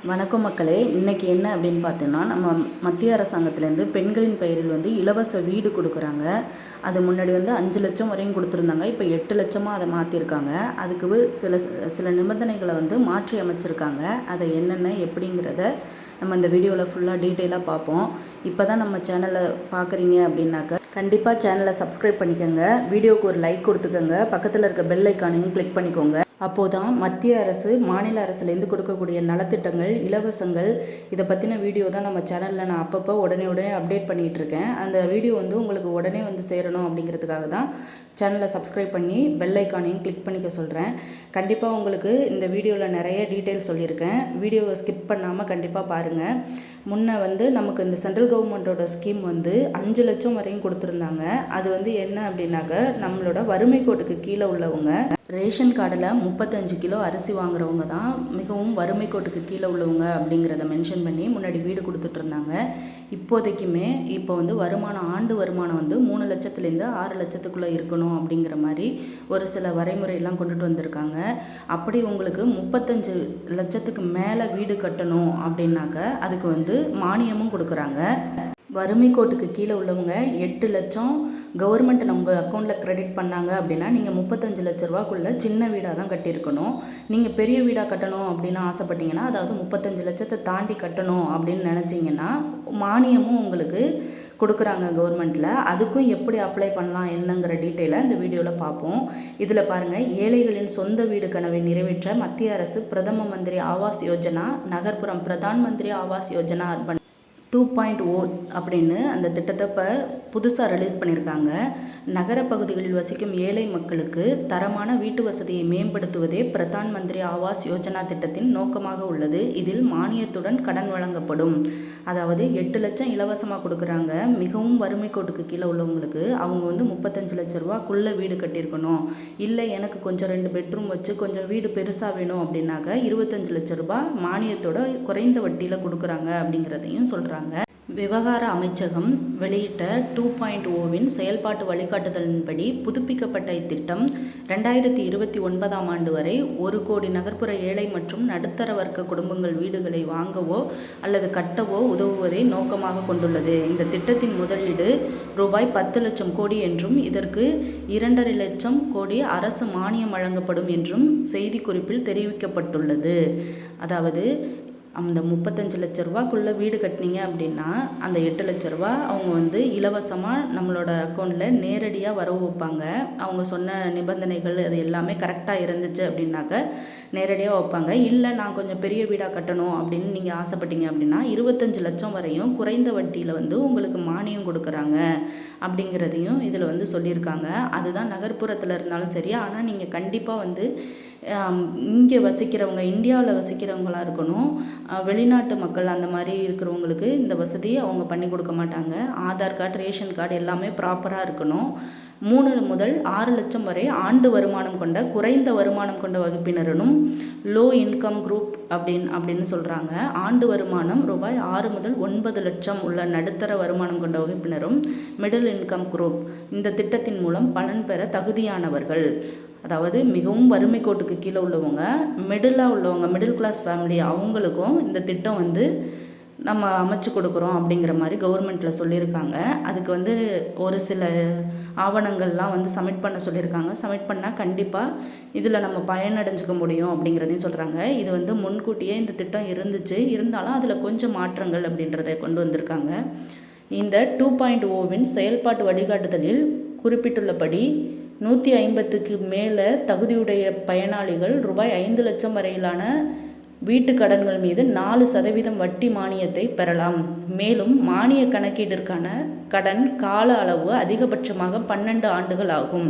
வணக்கம் மக்களே. இன்றைக்கி என்ன அப்படின்னு பார்த்தோன்னா, நம்ம மத்திய அரசாங்கத்திலேருந்து பெண்களின் பெயரில் இலவச வீடு கொடுக்குறாங்க. அது முன்னாடி 5 லட்சம் வரையும் கொடுத்துருந்தாங்க. இப்போ 8 லட்சமாக அதை மாற்றிருக்காங்க. அதுக்கு சில நிபந்தனைகளை மாற்றி அமைச்சிருக்காங்க. அதை என்னென்ன எப்படிங்கிறத நம்ம இந்த வீடியோவில் ஃபுல்லாக டீட்டெயிலாக பார்ப்போம். இப்போ தான் நம்ம சேனலை பார்க்குறீங்க அப்படின்னாக்க கண்டிப்பாக சேனலை சப்ஸ்கிரைப் பண்ணிக்கோங்க. வீடியோவுக்கு ஒரு லைக் கொடுத்துக்கோங்க. பக்கத்தில் இருக்க பெல் ஐக்கானையும் கிளிக் பண்ணிக்கோங்க. அப்போது தான் மத்திய அரசு மாநில அரசுலேருந்து கொடுக்கக்கூடிய நலத்திட்டங்கள், இலவசங்கள் இதை பற்றின வீடியோ தான் நம்ம சேனலில் நான் அப்பப்போ உடனே அப்டேட் பண்ணிகிட்ருக்கேன். அந்த வீடியோ உங்களுக்கு உடனே சேரணும் அப்படிங்கிறதுக்காக தான் சேனலை சப்ஸ்கிரைப் பண்ணி பெல் ஐக்கானையும் கிளிக் பண்ணிக்க சொல்கிறேன். கண்டிப்பாக உங்களுக்கு இந்த வீடியோவில் நிறைய டீட்டெயில்ஸ் சொல்லியிருக்கேன். வீடியோவை ஸ்கிப் பண்ணாமல் கண்டிப்பாக பாருங்கள். முன்ன நமக்கு இந்த சென்ட்ரல் கவர்மெண்ட்டோட ஸ்கீம் 5 லட்சம் வரையும் கொடுத்துருந்தாங்க. அது என்ன அப்படின்னாக்க, நம்மளோட வறுமை கோட்டுக்கு கீழே உள்ளவங்க ரேஷன் கார்டில் 35 கிலோ அரிசி வாங்குறவங்க தான் மிகவும் வறுமை கோட்டுக்கு கீழே உள்ளவங்க அப்படிங்கிறத மென்ஷன் பண்ணி முன்னாடி வீடு கொடுத்துட்ருந்தாங்க. இப்போதைக்குமே இப்போ வருமானம், ஆண்டு வருமானம் 3 லட்சத்துலேருந்து 6 லட்சத்துக்குள்ளே இருக்கணும் அப்படிங்கிற மாதிரி ஒரு சில வரைமுறையெல்லாம் கொண்டுட்டு வந்திருக்காங்க. அப்படி உங்களுக்கு 35 லட்சத்துக்கு மேலே வீடு கட்டணும் அப்படின்னாக்க அதுக்கு மானியமும் கொடுக்குறாங்க. வறுமை கோட்டுக்கு கீழே உள்ளவங்க 8 லட்சம் கவர்மெண்ட் நம்ம அக்கௌண்ட்டில் கிரெடிட் பண்ணாங்க அப்படின்னா நீங்கள் 35 லட்ச ரூபாக்குள்ளே சின்ன வீடாக தான் கட்டியிருக்கணும். நீங்கள் பெரிய வீடாக கட்டணும் அப்படின்னு ஆசைப்பட்டீங்கன்னா, அதாவது 35 லட்சத்தை தாண்டி கட்டணும் அப்படின்னு நினச்சிங்கன்னா மானியமும் உங்களுக்கு கொடுக்குறாங்க கவர்மெண்ட்டில். அதுக்கும் எப்படி அப்ளை பண்ணலாம் என்னங்கிற டீட்டெயிலை இந்த வீடியோவில் பார்ப்போம். இதில் பாருங்கள், ஏழைகளின் சொந்த வீடு கனவை நிறைவேற்ற மத்திய அரசு பிரதம மந்திரி ஆவாஸ் யோஜனா, நகர்ப்புறம் பிரதான் மந்திரி ஆவாஸ் யோஜனா அர்பன் 2.0 அப்படின்னு அந்த திட்டத்தை இப்போ புதுசாக ரிலீஸ் பண்ணியிருக்காங்க. நகர பகுதிகளில் வசிக்கும் ஏழை மக்களுக்கு தரமான வீட்டு வசதியை மேம்படுத்துவதே பிரதான் மந்திரி ஆவாஸ் யோஜனா திட்டத்தின் நோக்கமாக உள்ளது. இதில் மானியத்துடன் கடன் வழங்கப்படும். அதாவது 8 லட்சம் இலவசமாக கொடுக்குறாங்க. மிகவும் வறுமை கோட்டுக்கு கீழே உள்ளவங்களுக்கு அவங்க 35 லட்ச ரூபாக்குள்ளே வீடு கட்டியிருக்கணும். இல்லை எனக்கு கொஞ்சம் 2 பெட்ரூம் வச்சு கொஞ்சம் வீடு பெருசாக வேணும் அப்படின்னாக்க 25 லட்ச ரூபாய் மானியத்தோட குறைந்த வட்டியில் கொடுக்குறாங்க அப்படிங்கிறதையும் சொல்கிறாங்க. விவகார அமைச்சகம் வெளியிட்ட 2.0வின் செயல்பாட்டு வழிகாட்டுதலின்படி புதுப்பிக்கப்பட்ட இத்திட்டம் 2029ஆம் ஆண்டு வரை 1 கோடி நகர்ப்புற ஏழை மற்றும் நடுத்தர வர்க்க குடும்பங்கள் வீடுகளை வாங்கவோ அல்லது கட்டவோ உதவுவதை நோக்கமாக கொண்டுள்ளது. இந்த திட்டத்தின் முதலீடு ரூபாய் 10 லட்சம் கோடி என்றும் இதற்கு 2.5 லட்சம் கோடி அரசு மானியம் வழங்கப்படும் என்றும் செய்திக்குறிப்பில் தெரிவிக்கப்பட்டுள்ளது. அதாவது அந்த 35 லட்ச ரூபாக்குள்ளே வீடு கட்டினீங்க அப்படின்னா அந்த 8 லட்ச ரூபா அவங்க இலவசமாக நம்மளோட அக்கௌண்ட்டில் நேரடியாக வரவு வைப்பாங்க. அவங்க சொன்ன நிபந்தனைகள் அது எல்லாமே கரெக்டாக இருந்துச்சு அப்படின்னாக்க நேரடியாக வைப்பாங்க. இல்லை நான் கொஞ்சம் பெரிய வீடாக கட்டணும் அப்படின்னு நீங்கள் ஆசைப்பட்டீங்க அப்படின்னா 25 லட்சம் வரையும் குறைந்த வட்டியில் உங்களுக்கு மானியம் கொடுக்குறாங்க அப்படிங்கிறதையும் இதில் சொல்லியிருக்காங்க. அதுதான் நகர்ப்புறத்தில் இருந்தாலும் சரி. ஆனால் நீங்கள் கண்டிப்பாக இங்கே வசிக்கிறவங்க, இந்தியாவில் வசிக்கிறவங்களாக இருக்கணும். வெளிநாட்டு மக்கள் அந்த மாதிரி இருக்கிறவங்களுக்கு இந்த வசதியை அவங்க பண்ணி கொடுக்க மாட்டாங்க. ஆதார் கார்டு, ரேஷன் கார்டு எல்லாமே ப்ராப்பராக இருக்கணும். 3 முதல் 6 லட்சம் வரை ஆண்டு வருமானம் கொண்ட குறைந்த வருமானம் கொண்ட வகுப்பினரும் லோ இன்கம் குரூப் அப்படின்னு சொல்கிறாங்க. ஆண்டு வருமானம் ரூபாய் 6 முதல் 9 லட்சம் உள்ள நடுத்தர வருமானம் கொண்ட வகுப்பினரும் மிடில் இன்கம் குரூப் இந்த திட்டத்தின் மூலம் பலன் பெற தகுதியானவர்கள். அதாவது மிகவும் வறுமை கோட்டுக்கு கீழே உள்ளவங்க, மிடிலாக உள்ளவங்க, மிடில் கிளாஸ் ஃபேமிலி அவங்களுக்கும் இந்த திட்டம் நம்ம அமைச்சு கொடுக்குறோம் அப்படிங்கிற மாதிரி கவர்மெண்ட்டில் சொல்லியிருக்காங்க. அதுக்கு ஒரு சில ஆவணங்கள்லாம் சப்மிட் பண்ண சொல்லியிருக்காங்க. சப்மிட் பண்ணால் கண்டிப்பாக இதில் நம்ம பயனடைஞ்சிக்க முடியும் அப்படிங்கிறதையும் சொல்கிறாங்க. இது முன்கூட்டியே இந்த திட்டம் இருந்தாலும் அதில் கொஞ்சம் மாற்றங்கள் அப்படின்றத கொண்டு வந்திருக்காங்க. இந்த 2.0வின் செயல்பாட்டு வழிகாட்டுதலில் குறிப்பிட்டுள்ளபடி 150க்கு மேலே தகுதியுடைய பயனாளிகள் ரூபாய் 5 லட்சம் வரையிலான வீட்டு கடன்கள் மீது 4% வட்டி மானியத்தை பெறலாம். மேலும் மானிய கணக்கீட்டிற்கான கடன் கால அளவு அதிகபட்சமாக 12 ஆண்டுகள் ஆகும்.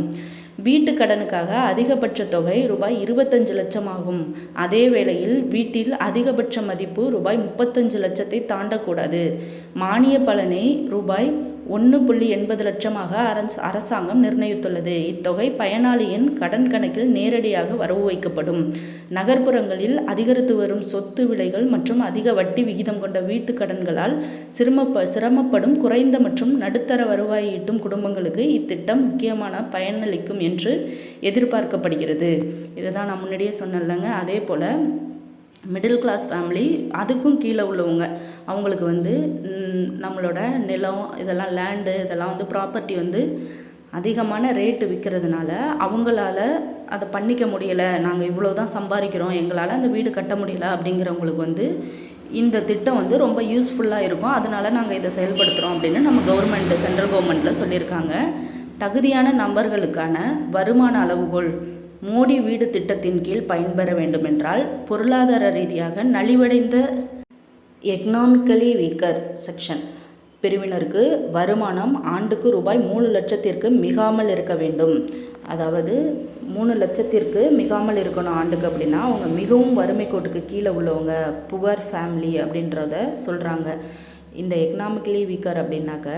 வீட்டு கடனுக்காக அதிகபட்ச தொகை ரூபாய் 25 லட்சம் ஆகும். அதே வேளையில் வீட்டில் அதிகபட்ச மதிப்பு ரூபாய் 35 லட்சத்தை தாண்டக்கூடாது. மானிய பலனை ரூபாய் 1.80 லட்சமாக அரசாங்கம் நிர்ணயித்துள்ளது. இத்தொகை பயனாளியின் கடன் கணக்கில் நேரடியாக வரவு வைக்கப்படும். நகர்ப்புறங்களில் அதிகரித்து வரும் சொத்து விலைகள் மற்றும் அதிக வட்டி விகிதம் கொண்ட வீட்டு கடன்களால் சிரமப்படும் குறைந்த மற்றும் நடுத்தர வருவாய் ஈட்டும் குடும்பங்களுக்கு இத்திட்டம் முக்கியமான பயனளிக்கும் என்று எதிர்பார்க்கப்படுகிறது. இதை தான் நான் முன்னாடியே சொன்னேன்லங்க. அதே போல் மிடில் கிளாஸ் ஃபேமிலி அதுக்கும் கீழே உள்ளவங்க அவங்களுக்கு வந்து நம்மளோட நிலம் இதெல்லாம் லேண்டு இதெல்லாம் வந்து ப்ராப்பர்ட்டி வந்து அதிகமான ரேட்டு விற்கிறதுனால அவங்களால அதை பண்ணிக்க முடியலை, நாங்கள் இவ்வளோ தான் சம்பாதிக்கிறோம், எங்களால் அந்த வீடு கட்ட முடியல அப்படிங்கிறவங்களுக்கு வந்து இந்த திட்டம் வந்து ரொம்ப யூஸ்ஃபுல்லாக இருக்கும். அதனால் நாங்கள் இதை செயல்படுத்துகிறோம் அப்படின்னு நம்ம கவர்மெண்ட்டு சென்ட்ரல் கவர்மெண்ட்டில் சொல்லியிருக்காங்க. தகுதியான நபர்களுக்கான வருமான அளவுகோல் மோடி வீடு திட்டத்தின் கீழ் பயன்பெற வேண்டுமென்றால் பொருளாதார ரீதியாக நலிவடைந்த எக்கனாமிக்கலி வீக்கர் செக்ஷன் பிரிவினருக்கு வருமானம் ஆண்டுக்கு ரூபாய் 3 லட்சத்திற்கு மிகாமல் இருக்க வேண்டும். அதாவது 3 லட்சத்திற்கு மிகாமல் இருக்கணும் ஆண்டுக்கு. அப்படின்னா அவங்க மிகவும் வறுமை கோட்டுக்கு கீழே உள்ளவங்க, புவர் ஃபேமிலி அப்படின்றத சொல்கிறாங்க. இந்த எக்கனாமிக்கலி வீக்கர் அப்படின்னாக்க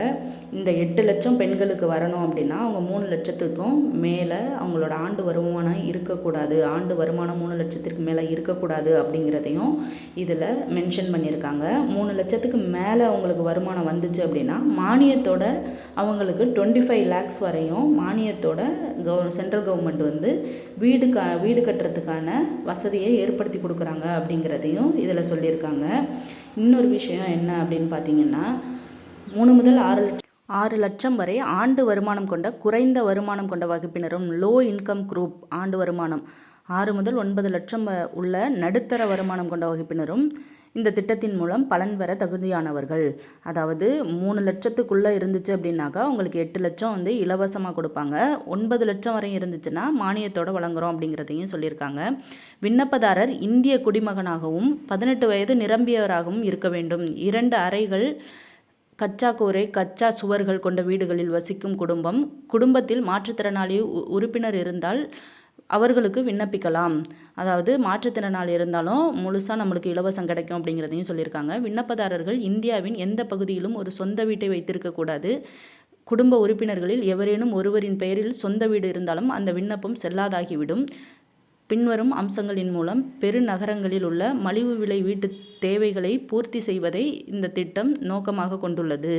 இந்த 8 லட்சம் பெண்களுக்கு வரணும் அப்படின்னா அவங்க 3 லட்சத்துக்கும் மேலே அவங்களோட ஆண்டு வருமானம் இருக்கக்கூடாது, ஆண்டு வருமானம் 3 லட்சத்திற்கு மேலே இருக்கக்கூடாது அப்படிங்கிறதையும் இதில் மென்ஷன் பண்ணியிருக்காங்க. 3 லட்சத்துக்கு மேலே அவங்களுக்கு வருமானம் வந்துச்சு அப்படின்னா மானியத்தோட அவங்களுக்கு 25 lakhs வரையும் மானியத்தோட சென்ட்ரல் கவர்மெண்ட் வந்து வீடு கட்டுறதுக்கான வசதியை ஏற்படுத்தி கொடுக்குறாங்க அப்படிங்கிறதையும் இதில் சொல்லியிருக்காங்க. இன்னொரு விஷயம் என்ன அப்படின்னு பார்த்தீங்கன்னா 3 முதல் 6 லட்சம் வரை ஆண்டு வருமானம் கொண்ட குறைந்த வருமானம் கொண்ட வகுப்பினரும், லோ இன்கம் குரூப் ஆண்டு வருமானம் 6 முதல் 9 லட்சம் உள்ள நடுத்தர வருமானம் கொண்ட வகுப்பினரும் இந்த திட்டத்தின் மூலம் பலன் பெற தகுதியானவர்கள். அதாவது 3 லட்சத்துக்குள்ளே இருந்துச்சு அப்படின்னாக்கா உங்களுக்கு 8 லட்சம் வந்து இலவசமாக கொடுப்பாங்க. 9 லட்சம் வரை இருந்துச்சுன்னா மானியத்தோடு வழங்குறோம் அப்படிங்கிறதையும் சொல்லியிருக்காங்க. விண்ணப்பதாரர் இந்திய குடிமகனாகவும் 18 வயது நிரம்பியவராகவும் இருக்க வேண்டும். 2 அறைகள், கச்சா கூரை, கச்சா சுவர்கள் கொண்ட வீடுகளில் வசிக்கும் குடும்பத்தில் மாற்றுத்திறனாளி உறுப்பினர் இருந்தால் அவர்களுக்கு விண்ணப்பிக்கலாம். அதாவது மாற்றுத்திறனாளி இருந்தாலும் முழுசாக நம்மளுக்கு இலவசம் கிடைக்கும் அப்படிங்கிறதையும் சொல்லியிருக்காங்க. விண்ணப்பதாரர்கள் இந்தியாவின் எந்த பகுதியிலும் ஒரு சொந்த வீட்டை வைத்திருக்கக்கூடாது. குடும்ப உறுப்பினர்களில் எவரேனும் ஒருவரின் பெயரில் சொந்த வீடு இருந்தாலும் அந்த விண்ணப்பம் செல்லாதாகிவிடும். பின்வரும் அம்சங்களின் மூலம் பெருநகரங்களில் உள்ள மலிவு விலை வீட்டு தேவைகளை பூர்த்தி செய்வதை இந்த திட்டம் நோக்கமாக கொண்டுள்ளது.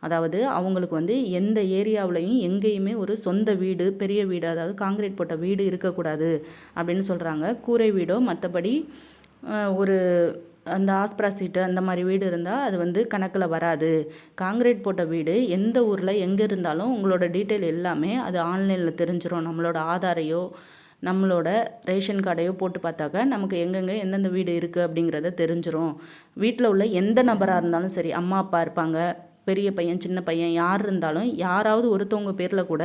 அதாவது அவங்களுக்கு வந்து எந்த ஏரியாவிலையும் எங்கேயுமே ஒரு சொந்த வீடு, பெரிய வீடு, அதாவது காங்கிரீட் போட்ட வீடு இருக்கக்கூடாது அப்படின்னு சொல்கிறாங்க. கூரை வீடோ மற்றபடி ஒரு அந்த ஆஸ்பிரா சீட்டு அந்த மாதிரி வீடு இருந்தால் அது வந்து கணக்கில் வராது. காங்கிரீட் போட்ட வீடு எந்த ஊரில் எங்கே இருந்தாலும் உங்களோட டீட்டெயில் எல்லாமே அது ஆன்லைனில் தெரிஞ்சிடும். நம்மளோட ஆதாரையோ நம்மளோட ரேஷன் கார்டையோ போட்டு பார்த்தாக்க நமக்கு எங்கெங்கே எந்தெந்த வீடு இருக்குது அப்படிங்கிறத தெரிஞ்சிடும். வீட்டில் உள்ள எந்த நபராக இருந்தாலும் சரி, அம்மா அப்பா இருப்பாங்க, பெரிய பையன் சின்ன பையன் யார் இருந்தாலும் யாராவது ஒருத்தவங்க பேரில் கூட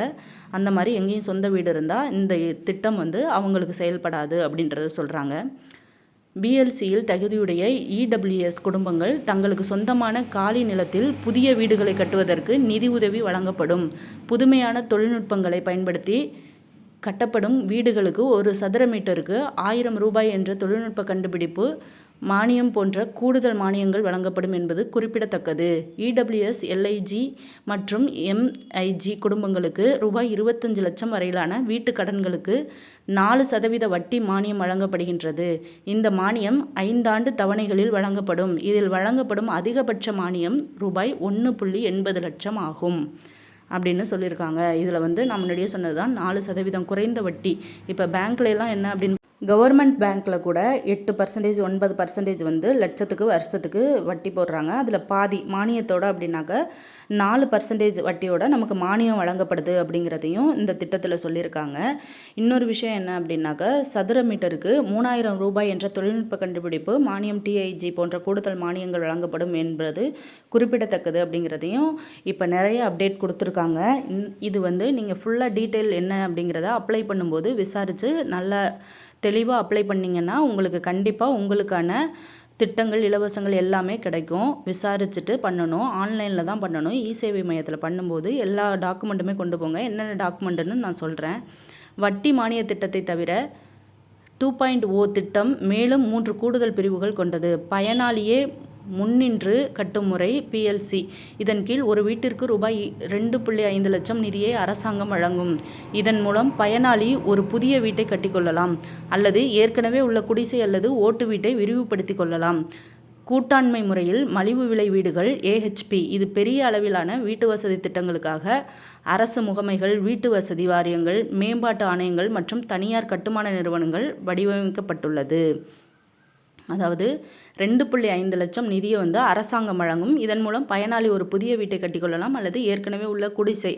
அந்த மாதிரி எங்கேயும் சொந்த வீடு இருந்தால் இந்த திட்டம் வந்து அவங்களுக்கு செயல்படாது அப்படின்றத சொல்கிறாங்க. பிஎல்சியில் தகுதியுடைய இடபிள்யூஎஸ் குடும்பங்கள் தங்களுக்கு சொந்தமான காலி நிலத்தில் புதிய வீடுகளை கட்டுவதற்கு நிதி உதவி வழங்கப்படும். புதுமையான தொழில்நுட்பங்களை பயன்படுத்தி கட்டப்படும் வீடுகளுக்கு ஒரு சதுர மீட்டருக்கு 1000 ரூபாய் என்ற தொழில்நுட்ப கண்டுபிடிப்பு மானியம் போன்ற கூடுதல் மானியங்கள் வழங்கப்படும் என்பது குறிப்பிடத்தக்கது. இடபிள்யூஎஸ், எல்ஐஜி மற்றும் எம்ஐஜி குடும்பங்களுக்கு ரூபாய் 25 லட்சம் வரையிலான வீட்டு கடன்களுக்கு 4% வட்டி மானியம் வழங்கப்படுகின்றது. இந்த மானியம் 5 ஆண்டு தவணைகளில் வழங்கப்படும். இதில் வழங்கப்படும் அதிகபட்ச மானியம் ரூபாய் 1.80 லட்சம் ஆகும் அப்படின்னு சொல்லியிருக்காங்க. இதில் வந்து நான் முன்னாடியே சொன்னது தான் 4% குறைந்த வட்டி. இப்போ பேங்க்லாம் என்ன அப்படின்னு கவர்மெண்ட் பேங்க்கில் கூட 8%, 9% வந்து லட்சத்துக்கு வருஷத்துக்கு வட்டி போடுறாங்க. அதில் பாதி மானியத்தோடு அப்படின்னாக்க 4% வட்டியோட நமக்கு மானியம் வழங்கப்படுது அப்படிங்கிறதையும் இந்த திட்டத்தில் சொல்லியிருக்காங்க. இன்னொரு விஷயம் என்ன அப்படின்னாக்க சதுர மீட்டருக்கு 3000 ரூபாய் என்ற தொழில்நுட்ப கண்டுபிடிப்பு மானியம், டிஐஜி போன்ற கூடுதல் மானியங்கள் வழங்கப்படும் என்பது குறிப்பிடத்தக்கது அப்படிங்கிறதையும் இப்போ நிறைய அப்டேட் கொடுத்துருக்காங்க. இது வந்து நீங்கள் ஃபுல்லாக டீட்டெயில் என்ன அப்படிங்கிறத அப்ளை பண்ணும்போது விசாரித்து நல்லா தெளிவாக அப்ளை பண்ணிங்கன்னா உங்களுக்கு கண்டிப்பாக உங்களுக்கான திட்டங்கள், இலவசங்கள் எல்லாமே கிடைக்கும். விசாரிச்சுட்டு பண்ணணும். ஆன்லைனில் தான் பண்ணணும். இ-சேவை மையத்தில் பண்ணும்போது எல்லா டாக்குமெண்ட்டுமே கொண்டு போங்க. என்னென்ன டாக்குமெண்ட்டுன்னு நான் சொல்கிறேன். வட்டி மானிய திட்டத்தை தவிர 2.0 திட்டம் மேலும் 3 கூடுதல் பிரிவுகள் கொண்டது. பயனாளியே முன்னின்று கட்டும் முறை பிஎல்சி. இதன் கீழ் ஒரு வீட்டிற்கு ரூபாய் 2.5 லட்சம் நிதியை அரசாங்கம் வழங்கும். இதன் மூலம் பயனாளி ஒரு புதிய வீட்டை கட்டிக்கொள்ளலாம் அல்லது ஏற்கனவே உள்ள குடிசை அல்லது ஓட்டு வீட்டை விரிவுபடுத்தி கொள்ளலாம். கூட்டாண்மை முறையில் மலிவு விலை வீடுகள், ஏஹெச்பி. இது பெரிய அளவிலான வீட்டு வசதி திட்டங்களுக்காக அரசு முகமைகள், வீட்டு வசதி வாரியங்கள், மேம்பாட்டு ஆணையங்கள் மற்றும் தனியார் கட்டுமான நிறுவனங்கள் வடிவமைக்கப்பட்டுள்ளது. அதாவது 2.5 லட்சம் நிதியை வந்து அரசாங்கம் வழங்கும். இதன் மூலம் பயனாளி ஒரு புதிய வீட்டை கட்டிக்கொள்ளலாம் அல்லது ஏற்கனவே உள்ள குடிசை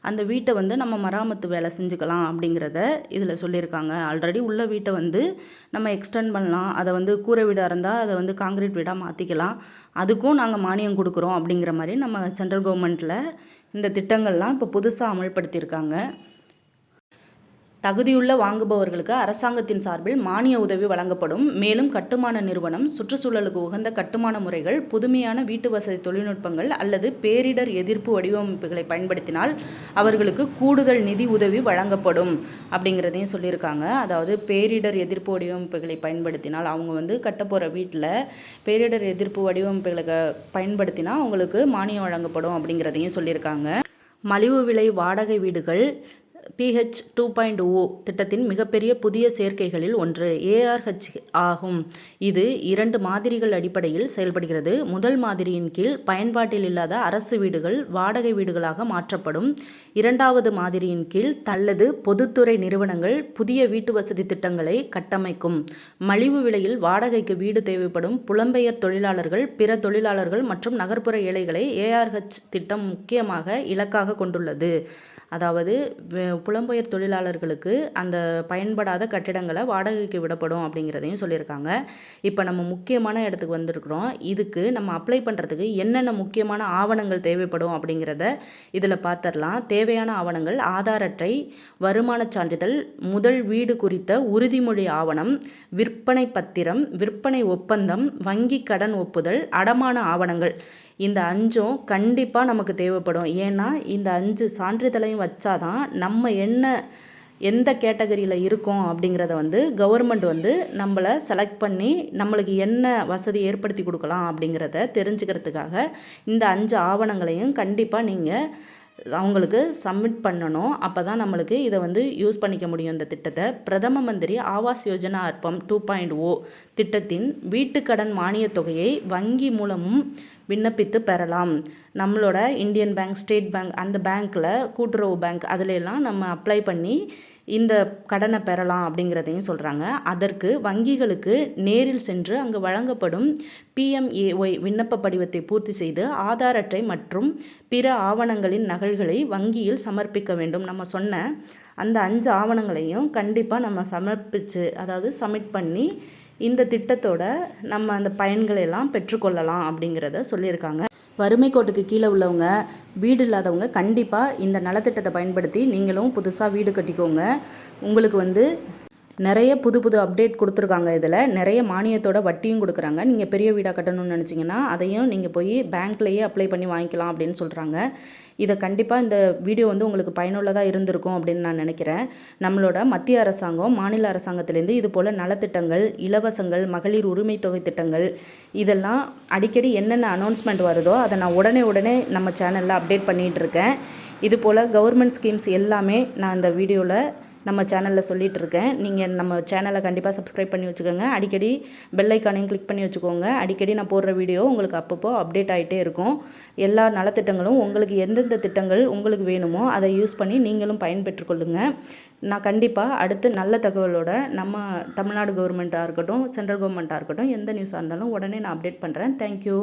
அந்த வீட்டை வந்து நம்ம மராமத்து வேலை செஞ்சுக்கலாம் அப்படிங்கிறத இதில் சொல்லியிருக்காங்க. ஆல்ரெடி உள்ள வீட்டை வந்து நம்ம எக்ஸ்டெண்ட் பண்ணலாம், அதை வந்து கூரை வீடாக இருந்தால் அதை வந்து காங்கிரீட் வீடாக மாற்றிக்கலாம், அதுக்கும் நாங்கள் மானியம் கொடுக்குறோம் அப்படிங்கிற மாதிரி நம்ம சென்ட்ரல் கவர்மெண்ட்டில் இந்த திட்டங்கள்லாம் இப்போ புதுசாக அமல்படுத்தியிருக்காங்க. தகுதியுள்ள வாங்குபவர்களுக்கு அரசாங்கத்தின் சார்பில் மானிய உதவி வழங்கப்படும். மேலும் கட்டுமான நிறுவனம் சுற்றுச்சூழலுக்கு உகந்த கட்டுமான முறைகள், புதுமையான வீட்டு வசதி தொழில்நுட்பங்கள் அல்லது பேரிடர் எதிர்ப்பு வடிவமைப்புகளை பயன்படுத்தினால் அவர்களுக்கு கூடுதல் நிதி உதவி வழங்கப்படும் அப்படிங்கிறதையும் சொல்லியிருக்காங்க. அதாவது பேரிடர் எதிர்ப்பு வடிவமைப்புகளை பயன்படுத்தினால் அவங்க வந்து கட்டப்போகிற வீட்டில் பேரிடர் எதிர்ப்பு வடிவமைப்புகளை பயன்படுத்தினா அவங்களுக்கு மானியம் வழங்கப்படும் அப்படிங்கிறதையும் சொல்லியிருக்காங்க. மலிவு விலை வாடகை வீடுகள் PH 2.0 திட்டத்தின் மிகப்பெரிய புதிய சேர்க்கைகளில் ஒன்று ARH ஆகும். இது 2 மாதிரிகள் அடிப்படையில் செயல்படுகிறது. முதல் மாதிரியின் கீழ் பயன்பாட்டில் இல்லாத அரசு வீடுகள் வாடகை வீடுகளாக மாற்றப்படும். இரண்டாவது மாதிரியின் கீழ் அல்லது பொதுத்துறை நிறுவனங்கள் புதிய வீட்டு வசதி திட்டங்களை கட்டமைக்கும். மலிவு விலையில் வாடகைக்கு வீடு தேவைப்படும் புலம்பெயர் தொழிலாளர்கள், பிற தொழிலாளர்கள் மற்றும் நகர்ப்புற ஏழைகளை ARH திட்டம் முக்கியமாக இலக்காக கொண்டுள்ளது. அதாவது புலம்பெயர் தொழிலாளர்களுக்கு அந்த பயன்படாத கட்டிடங்களை வாடகைக்கு விடப்படும் அப்படிங்கிறதையும் சொல்லியிருக்காங்க. இப்போ நம்ம முக்கியமான இடத்துக்கு வந்திருக்கிறோம். இதுக்கு நம்ம அப்ளை பண்ணுறதுக்கு என்னென்ன முக்கியமான ஆவணங்கள் தேவைப்படும் அப்படிங்கிறத இதில் பார்த்துடலாம். தேவையான ஆவணங்கள்: ஆதார் அட்டை, வருமானச் சான்றிதழ், முதல் வீடு குறித்த உறுதிமொழி ஆவணம், விற்பனை பத்திரம், விற்பனை ஒப்பந்தம், வங்கி கடன் ஒப்புதல், அடமான ஆவணங்கள். இந்த 5ம் கண்டிப்பாக நமக்கு தேவைப்படும். ஏன்னா இந்த 5 சான்றிதழையும் வச்சாதான் நம்ம எந்த கேட்டகரியில் இருக்கோம் அப்படிங்கிறத வந்து கவர்மெண்ட் வந்து நம்மளை செலக்ட் பண்ணி நம்மளுக்கு என்ன வசதி ஏற்படுத்தி கொடுக்கலாம் அப்படிங்கிறத தெரிஞ்சுக்கிறதுக்காக இந்த 5 ஆவணங்களையும் கண்டிப்பாக நீங்கள் அவங்களுக்கு சப்மிட் பண்ணணும். அப்போ தான் நம்மளுக்கு இதை வந்து யூஸ் பண்ணிக்க முடியும். இந்த திட்டத்தை பிரதம மந்திரி ஆவாஸ் யோஜனா அர்ப்பம் 2.0 திட்டத்தின் வீட்டுக்கடன் மானியத் தொகையை வங்கி மூலமும் விண்ணப்பித்து பெறலாம். நம்மளோட இந்தியன் பேங்க், ஸ்டேட் பேங்க், அந்த பேங்க்கில், கூட்டுறவு பேங்க் அதிலெல்லாம் நம்ம அப்ளை பண்ணி இந்த கடனை பெறலாம் அப்படிங்கிறதையும் சொல்கிறாங்க. அதற்கு வங்கிகளுக்கு நேரில் சென்று அங்கு வழங்கப்படும் PMAY விண்ணப்ப படிவத்தை பூர்த்தி செய்து ஆதார் அட்டை மற்றும் பிற ஆவணங்களின் நகல்களை வங்கியில் சமர்ப்பிக்க வேண்டும். நம்ம சொன்ன அந்த 5 ஆவணங்களையும் கண்டிப்பாக நம்ம சமர்ப்பித்து, அதாவது சப்மிட் பண்ணி இந்த திட்டத்தோட நம்ம அந்த பயன்களெல்லாம் பெற்றுக்கொள்ளலாம் அப்படிங்கிறத சொல்லியிருக்காங்க. வறுமை கோட்டுக்கு கீழே உள்ளவங்க, வீடு இல்லாதவங்க கண்டிப்பாக இந்த நலத்திட்டத்தை பயன்படுத்தி நீங்களும் புதுசாக வீடு கட்டிக்கோங்க. உங்களுக்கு வந்து நிறைய புது அப்டேட் கொடுத்துருக்காங்க. இதில் நிறைய மானியத்தோட வட்டியும் கொடுக்குறாங்க. நீங்கள் பெரிய வீடாக கட்டணும்னு நினச்சிங்கன்னா அதையும் நீங்கள் போய் பேங்க்லேயே அப்ளை பண்ணி வாங்கிக்கலாம் அப்படின்னு சொல்கிறாங்க. இதை கண்டிப்பாக இந்த வீடியோ வந்து உங்களுக்கு பயனுள்ளதாக இருந்திருக்கும் அப்படின்னு நான் நினைக்கிறேன். நம்மளோட மத்திய அரசாங்கம், மாநில அரசாங்கத்திலேருந்து இது போல் நலத்திட்டங்கள், இலவசங்கள், மகளிர் உரிமை தொகை திட்டங்கள் இதெல்லாம் அடிக்கடி என்னென்ன அனௌன்ஸ்மெண்ட் வருதோ அதை நான் உடனே நம்ம சேனலில் அப்டேட் பண்ணிகிட்டு இருக்கேன். இது போல் கவர்மெண்ட் ஸ்கீம்ஸ் எல்லாமே நான் இந்த வீடியோவில் நம்ம சேனலில் சொல்லிகிட்டு இருக்கேன். நீங்கள் நம்ம சேனலை கண்டிப்பாக சப்ஸ்கிரைப் பண்ணி வச்சுக்கோங்க. அடிக்கடி பெல் ஐக்கானையும் கிளிக் பண்ணி வச்சுக்கோங்க. அடிக்கடி நான் போடுற வீடியோ உங்களுக்கு அப்பப்போ அப்டேட் ஆகிட்டே இருக்கும். எல்லா நலத்திட்டங்களும் உங்களுக்கு எந்தெந்த திட்டங்கள் உங்களுக்கு வேணுமோ அதை யூஸ் பண்ணி நீங்களும் பயன்பெற்றுக்கொள்ளுங்கள். நான் கண்டிப்பாக அடுத்து நல்ல தகவலோட நம்ம தமிழ்நாடு கவர்மெண்ட்டாக இருக்கட்டும், சென்ட்ரல் கவர்மெண்ட்டாக இருக்கட்டும், எந்த நியூஸாக இருந்தாலும் உடனே நான் அப்டேட் பண்ணுறேன். தேங்க்யூ.